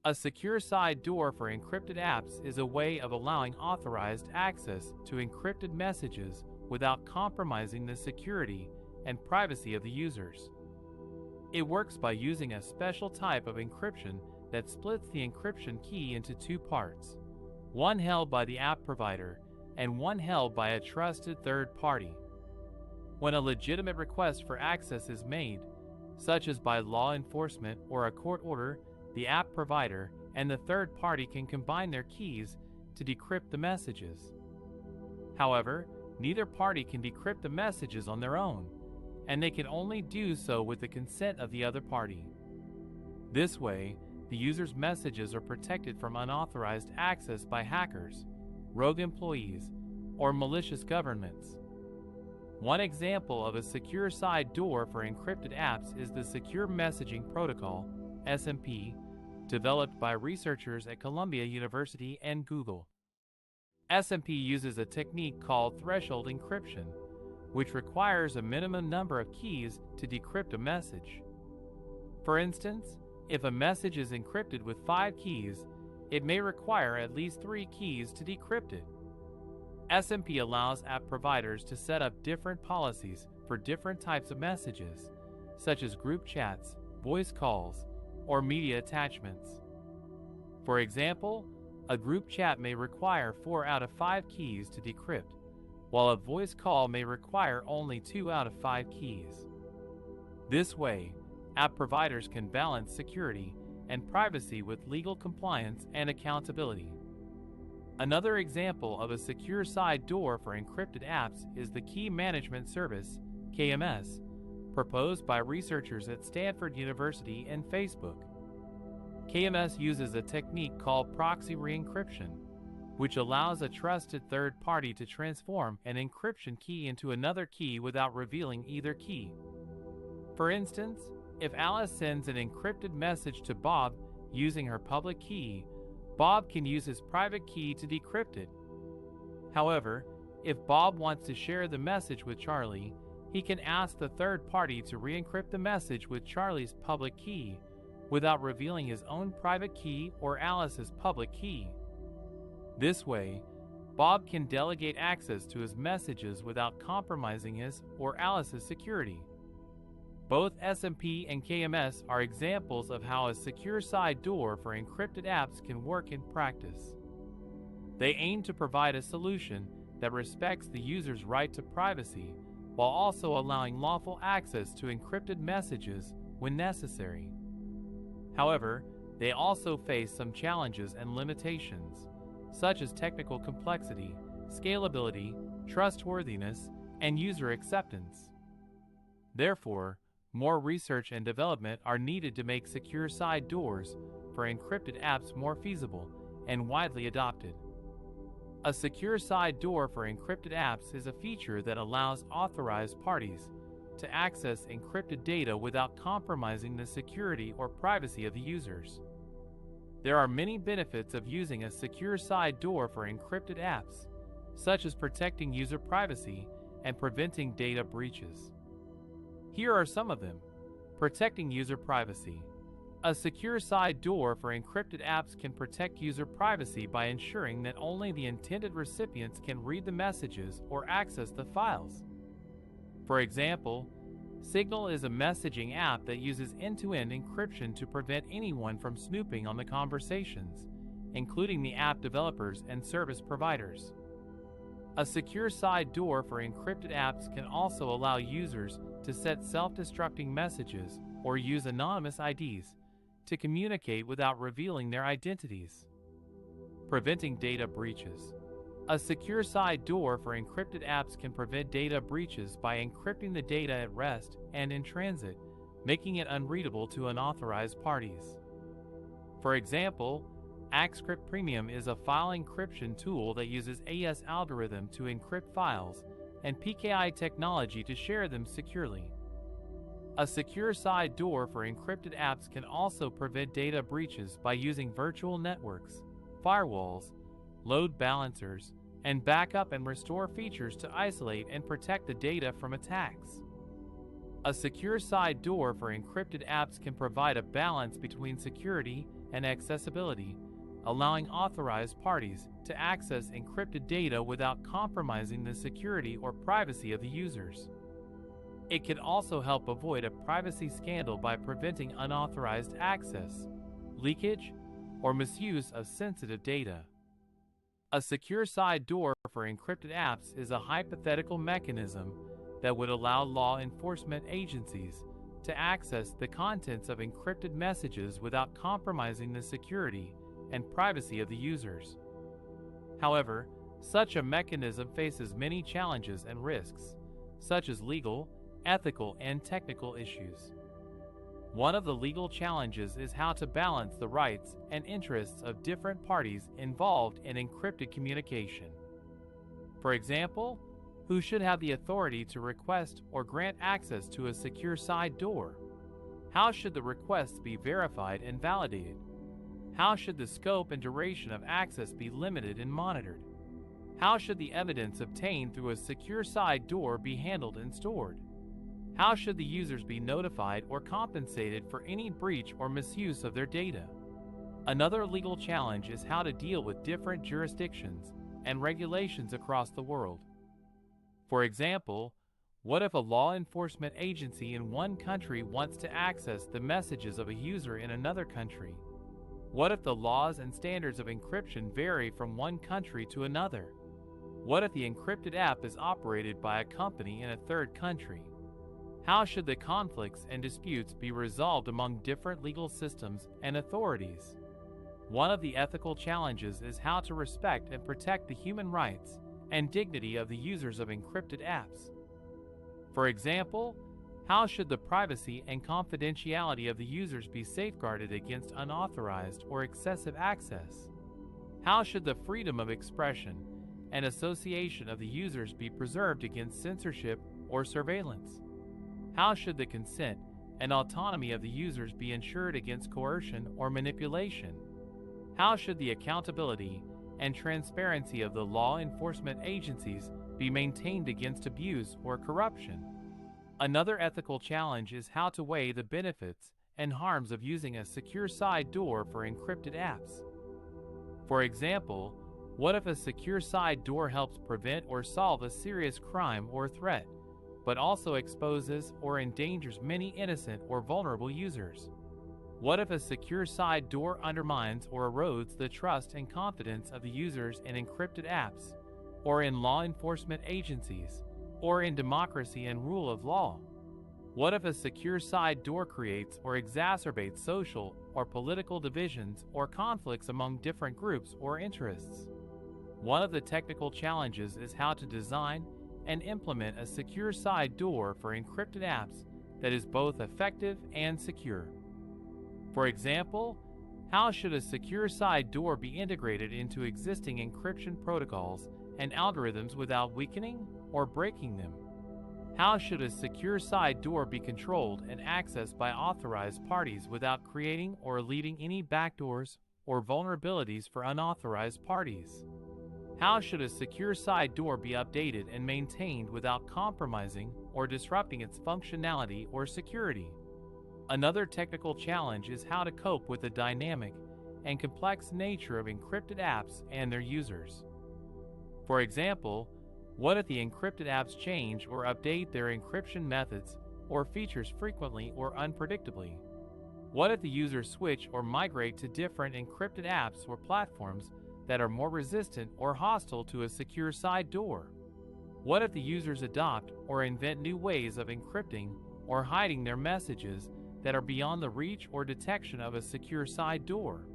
A secure side door for encrypted apps is a way of allowing authorized access to encrypted messages without compromising the security and privacy of the users. It works by using a special type of encryption that splits the encryption key into two parts, one held by the app provider and one held by a trusted third party. When a legitimate request for access is made, such as by law enforcement or a court order, the app provider and the third party can combine their keys to decrypt the messages. However, neither party can decrypt the messages on their own, and they can only do so with the consent of the other party. This way, the user's messages are protected from unauthorized access by hackers, rogue employees, or malicious governments. One example of a secure side door for encrypted apps is the Secure Messaging Protocol, SMP, developed by researchers at Columbia University and Google. SMP uses a technique called threshold encryption, which requires a minimum number of keys to decrypt a message. For instance, if a message is encrypted with 5 keys, it may require at least 3 keys to decrypt it. SMP allows app providers to set up different policies for different types of messages, such as group chats, voice calls, or media attachments. For example, a group chat may require 4 out of 5 keys to decrypt, while a voice call may require only 2 out of 5 keys. This way, app providers can balance security and privacy with legal compliance and accountability. Another example of a secure side door for encrypted apps is the Key Management Service, KMS, proposed by researchers at Stanford University and Facebook. KMS uses a technique called proxy re-encryption, which allows a trusted third party to transform an encryption key into another key without revealing either key. For instance, if Alice sends an encrypted message to Bob using her public key, Bob can use his private key to decrypt it. However, if Bob wants to share the message with Charlie, he can ask the third party to re-encrypt the message with Charlie's public key without revealing his own private key or Alice's public key. This way, Bob can delegate access to his messages without compromising his or Alice's security. Both SMP and KMS are examples of how a secure side door for encrypted apps can work in practice. They aim to provide a solution that respects the user's right to privacy while also allowing lawful access to encrypted messages when necessary. However, they also face some challenges and limitations, such as technical complexity, scalability, trustworthiness, and user acceptance. Therefore, more research and development are needed to make secure side doors for encrypted apps more feasible and widely adopted. A secure side door for encrypted apps is a feature that allows authorized parties to access encrypted data without compromising the security or privacy of the users. There are many benefits of using a secure side door for encrypted apps, such as protecting user privacy and preventing data breaches. Here are some of them. Protecting user privacy. A secure side door for encrypted apps can protect user privacy by ensuring that only the intended recipients can read the messages or access the files. For example, Signal is a messaging app that uses end-to-end encryption to prevent anyone from snooping on the conversations, including the app developers and service providers. A secure side door for encrypted apps can also allow users to set self-destructing messages or use anonymous IDs to communicate without revealing their identities. Preventing data breaches. A secure side door for encrypted apps can prevent data breaches by encrypting the data at rest and in transit, making it unreadable to unauthorized parties. For example, Encrypted Premium is a file encryption tool that uses AES algorithm to encrypt files and PKI technology to share them securely. A secure side door for encrypted apps can also prevent data breaches by using virtual networks, firewalls, load balancers, and backup and restore features to isolate and protect the data from attacks. A secure side door for encrypted apps can provide a balance between security and accessibility, allowing authorized parties to access encrypted data without compromising the security or privacy of the users. It can also help avoid a privacy scandal by preventing unauthorized access, leakage, or misuse of sensitive data. A secure side door for encrypted apps is a hypothetical mechanism that would allow law enforcement agencies to access the contents of encrypted messages without compromising the security and privacy of the users. However, such a mechanism faces many challenges and risks, such as legal, ethical, and technical issues. One of the legal challenges is how to balance the rights and interests of different parties involved in encrypted communication. For example, who should have the authority to request or grant access to a secure side door? How should the requests be verified and validated? How should the scope and duration of access be limited and monitored? How should the evidence obtained through a secure side door be handled and stored? How should the users be notified or compensated for any breach or misuse of their data? Another legal challenge is how to deal with different jurisdictions and regulations across the world. For example, what if a law enforcement agency in one country wants to access the messages of a user in another country? What if the laws and standards of encryption vary from one country to another? What if the encrypted app is operated by a company in a third country? How should the conflicts and disputes be resolved among different legal systems and authorities? One of the ethical challenges is how to respect and protect the human rights and dignity of the users of encrypted apps. For example, how should the privacy and confidentiality of the users be safeguarded against unauthorized or excessive access? How should the freedom of expression and association of the users be preserved against censorship or surveillance? How should the consent and autonomy of the users be ensured against coercion or manipulation? How should the accountability and transparency of the law enforcement agencies be maintained against abuse or corruption? Another ethical challenge is how to weigh the benefits and harms of using a secure side door for encrypted apps. For example, what if a secure side door helps prevent or solve a serious crime or threat, but also exposes or endangers many innocent or vulnerable users? What if a secure side door undermines or erodes the trust and confidence of the users in encrypted apps, or in law enforcement agencies, or in democracy and rule of law? What if a secure side door creates or exacerbates social or political divisions or conflicts among different groups or interests? One of the technical challenges is how to design and implement a secure side door for encrypted apps that is both effective and secure. For example, how should a secure side door be integrated into existing encryption protocols and algorithms without weakening or breaking them? How should a secure side door be controlled and accessed by authorized parties without creating or leaving any backdoors or vulnerabilities for unauthorized parties? How should a secure side door be updated and maintained without compromising or disrupting its functionality or security? Another technical challenge is how to cope with the dynamic and complex nature of encrypted apps and their users. For example, what if the encrypted apps change or update their encryption methods or features frequently or unpredictably? What if the users switch or migrate to different encrypted apps or platforms that are more resistant or hostile to a secure side door? What if the users adopt or invent new ways of encrypting or hiding their messages that are beyond the reach or detection of a secure side door?